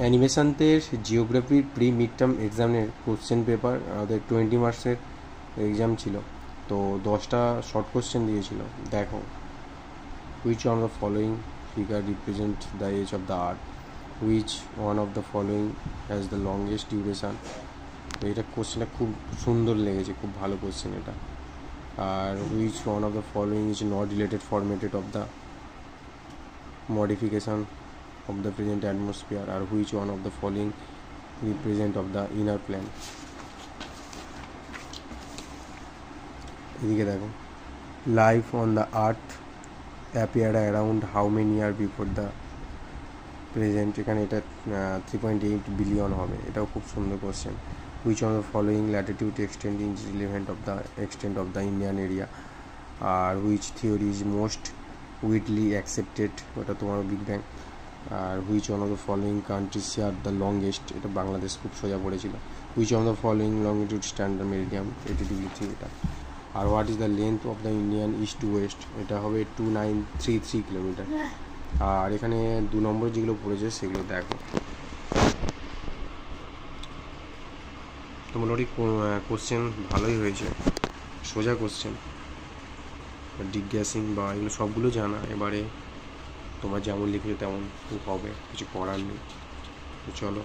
অ্যানিমেশনদের জিওগ্রাফির pre mid term এক্সামের question paper আমাদের 20 মার্কসের এক্সাম ছিল, তো 10টা শর্ট কোশ্চেন দিয়েছিল। দেখো, which one of the following figure represent the edge of the earth, which one of the following has the longest duration. তো এটা কোশ্চেনটা খুব সুন্দর লেগেছে, খুব ভালো কোশ্চেন এটা। আর which one of the following is not related formatted of the modification of the present atmosphere, or which one of the following represent of the inner plane। এদিকে দেখো, life on the earth appear around how many year before the present, এখানে এটা 3.8 billion হবে। এটাও খুব সুন্দর question. Which on the following latitude extend is relevant of the extent of the Indian area, আর which theory is most widely accepted, ওটা তোমার big bang. আর which one of the following countries share the longest, এটা বাংলাদেশ খুব সোজা পড়েছিল। Which one of the following longitude standard meridian, 80°, এটা। আর what is the length of the Indian east to west, এটা হবে 2933 কিলোমিটার। আর এখানে 2 নম্বর যেগুলো পড়েছে সেগুলো দেখো। তো মোটামুটি কোশ্চেন ভালোই হয়েছে, সোজা কোশ্চেন, জিজ্ঞাসিং বা এগুলো সবগুলো জানা। এবারে তোমার যেমন লিখেছো তেমন হবে, কিছু করার নেই। তো চলো।